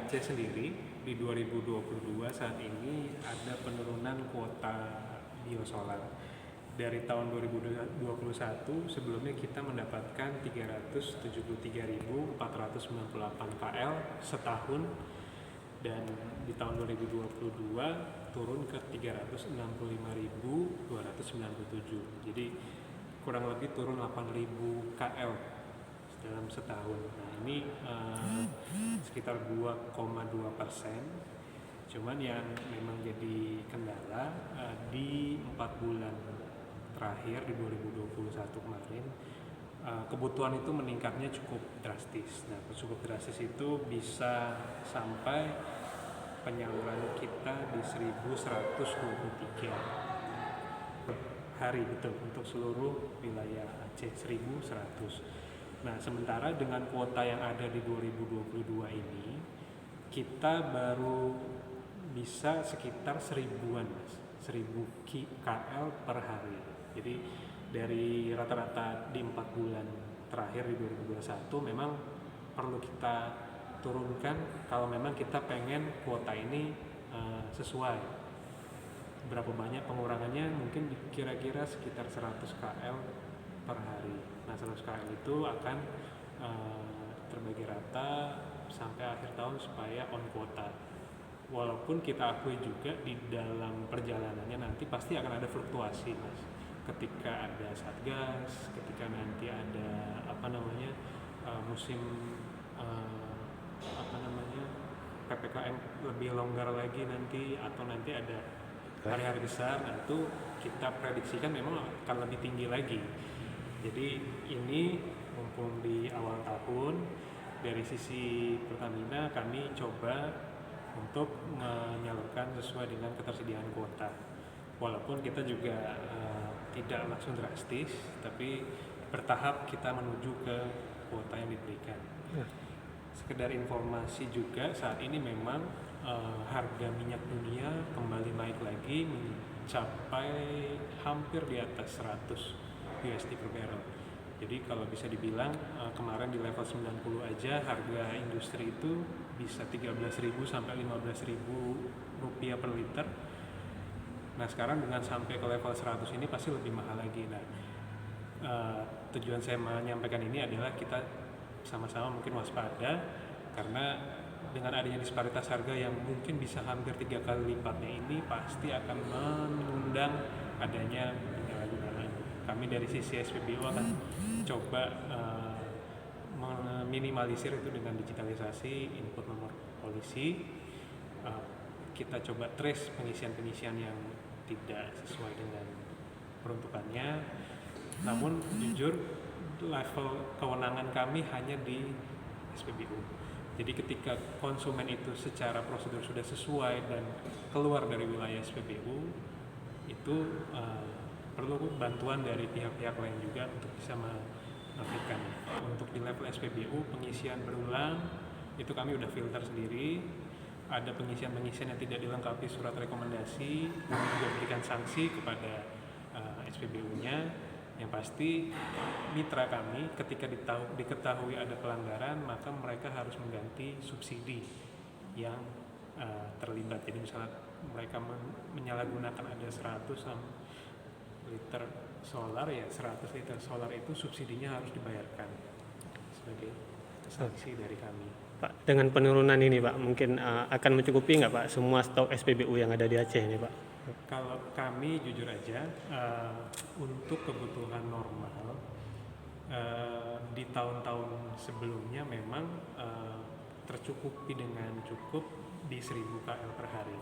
Aceh sendiri di 2022 saat ini ada penurunan kuota biosolar. Dari tahun 2021 sebelumnya kita mendapatkan 373.498 KL setahun, dan di tahun 2022 turun ke 365.297. Jadi kurang lebih turun 8.000 KL dalam setahun. Nah ini sekitar 2,2%. Cuman yang memang jadi kendala di 4 bulan terakhir di 2021 kemarin, kebutuhan itu meningkatnya cukup drastis. Nah, cukup drastis itu bisa sampai penyaluran kita di 1.123 hari, betul, untuk seluruh wilayah Aceh 1.100. Nah, sementara dengan kuota yang ada di 2022 ini, kita baru bisa sekitar 1.000-an, Mas. 1.000 KL per hari. Jadi dari rata-rata di 4 bulan terakhir di 2021 memang perlu kita turunkan kalau memang kita pengen kuota ini sesuai. Berapa banyak pengurangannya, mungkin kira-kira sekitar 100 KL per hari. Nah 100 KL itu akan terbagi rata sampai akhir tahun supaya on kuota. Walaupun kita akui juga di dalam perjalanannya nanti pasti akan ada fluktuasi, Mas. Ketika ada satgas, ketika nanti ada musim PPKM lebih longgar lagi nanti, atau nanti ada hari-hari besar, nah itu kita prediksikan memang akan lebih tinggi lagi. Jadi ini mumpung di awal tahun, dari sisi Pertamina kami coba untuk menyalurkan sesuai dengan ketersediaan kuota. Walaupun kita juga tidak langsung drastis, tapi bertahap kita menuju ke kuota yang diberikan. Sekedar informasi juga, saat ini memang harga minyak dunia kembali naik lagi mencapai hampir di atas 100 USD per barrel. Jadi kalau bisa dibilang kemarin di level 90 aja harga industri itu bisa 13.000 sampai 15.000 rupiah per liter. Nah sekarang dengan sampai ke level 100 ini pasti lebih mahal lagi. Nah tujuan saya menyampaikan ini adalah kita sama-sama mungkin waspada, karena dengan adanya disparitas harga yang mungkin bisa hampir 3 kali lipatnya ini pasti akan mengundang adanya penyalahgunaan. Kami dari sisi SPBU akan coba meminimalisir itu dengan digitalisasi input nomor polisi. Kita coba trace pengisian yang tidak sesuai dengan peruntukannya. Namun jujur level kewenangan kami hanya di SPBU. Jadi ketika konsumen itu secara prosedur sudah sesuai dan keluar dari wilayah SPBU, itu perlu bantuan dari pihak-pihak lain juga untuk bisa melakukan. Untuk di level SPBU pengisian berulang itu kami udah filter sendiri. Ada pengisian-pengisian yang tidak dilengkapi surat rekomendasi, kami juga berikan sanksi kepada SPBU-nya. Yang pasti mitra kami ketika diketahui ada pelanggaran, maka mereka harus mengganti subsidi yang terlibat. Jadi misalnya mereka menyalahgunakan ada 100 liter solar, ya 100 liter solar itu subsidinya harus dibayarkan sebagai sanksi dari kami. Pak, dengan penurunan ini Pak, mungkin akan mencukupi nggak Pak semua stok SPBU yang ada di Aceh ini Pak? Kalau kami jujur aja, untuk kebutuhan normal di tahun-tahun sebelumnya memang tercukupi dengan cukup di 1.000 KL per hari.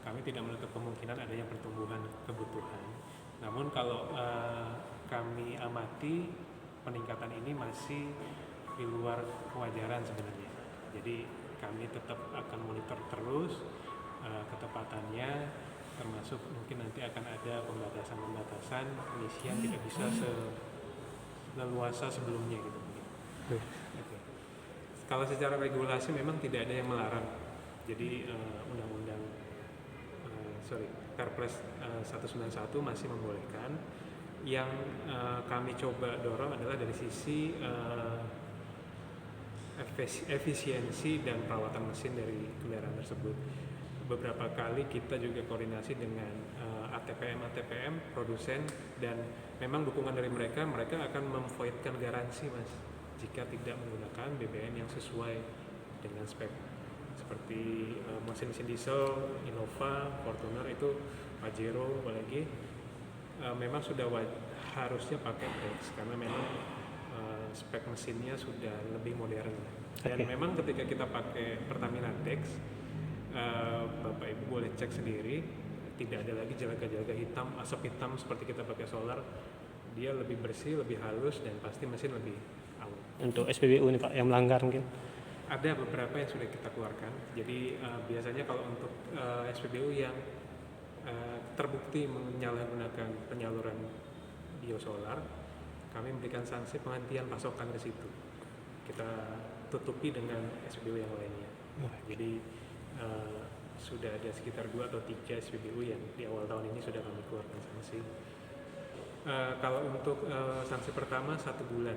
Kami tidak menutup kemungkinan adanya pertumbuhan kebutuhan. Namun kalau kami amati peningkatan ini masih di luar kewajaran sebenarnya. Jadi kami tetap akan monitor terus ketepatannya, termasuk mungkin nanti akan ada pembatasan pengisian tidak bisa seleluasa sebelumnya gitu. Okay. Kalau secara regulasi memang tidak ada yang melarang. Jadi Perpres 191 masih membolehkan. Yang kami coba dorong adalah dari sisi efisiensi dan perawatan mesin dari kendaraan tersebut. Beberapa kali kita juga koordinasi dengan ATPM produsen, dan memang dukungan dari mereka akan memvoidkan garansi Mas jika tidak menggunakan BBM yang sesuai dengan spek. Seperti mesin-mesin diesel, Innova, Fortuner itu Pajero apalagi memang sudah harusnya pakai Dex karena memang spek mesinnya sudah lebih modern. Dan memang ketika kita pakai Pertamina Dex, Bapak Ibu boleh cek sendiri, tidak ada lagi jelaga-jelaga hitam, asap hitam seperti kita pakai solar. Dia lebih bersih, lebih halus, dan pasti mesin lebih awet. Untuk SPBU nih Pak yang melanggar mungkin? Ada beberapa yang sudah kita keluarkan. Jadi biasanya kalau untuk SPBU yang terbukti menyalahgunakan penyaluran biosolar, kami memberikan sanksi penghentian pasokan ke situ. Kita tutupi dengan SPBU yang lainnya. Jadi sudah ada sekitar 2 atau 3 SPBU yang di awal tahun ini sudah kami keluarkan sanksi. Kalau untuk sanksi pertama 1 bulan.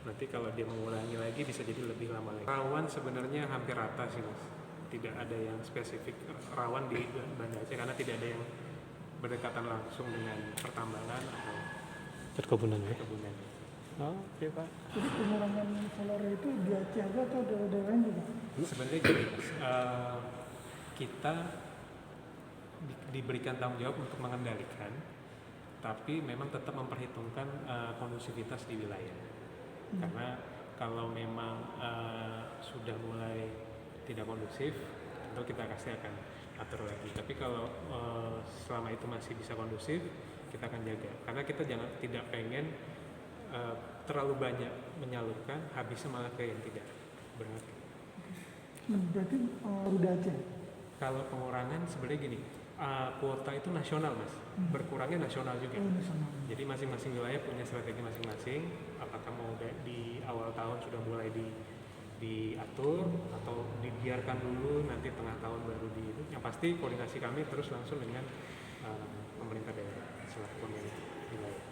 Nanti kalau dia mengulangi lagi bisa jadi lebih lama lagi. Rawan sebenarnya hampir rata sih Mas. Tidak ada yang spesifik rawan di Banda Aceh karena tidak ada yang berdekatan langsung dengan pertambangan atau Perkebunan ya? perkebunan. Oh, oke Pak. Jadi pengurangan solar itu di Aceh aja atau daerah lain juga? Sebenarnya gini Mas, kita diberikan tanggung jawab untuk mengendalikan, tapi memang tetap memperhitungkan kondusivitas di wilayah. Karena kalau memang sudah mulai tidak kondusif, tentu kita pasti akan atur lagi. Tapi kalau selama itu masih bisa kondusif, kita akan jaga. Karena kita tidak pengen terlalu banyak menyalurkan, habisnya malah ke yang tidak berarti. Berarti udah Aceh? Kalau pengurangan sebenarnya gini, kuota itu nasional Mas, berkurangnya nasional juga. Nasional. Jadi masing-masing wilayah punya strategi masing-masing. Apakah mau di awal tahun sudah mulai diatur atau dibiarkan dulu nanti tengah tahun baru di itu. Yang pasti koordinasi kami terus langsung dengan pemerintah daerah selaku pemilik wilayah.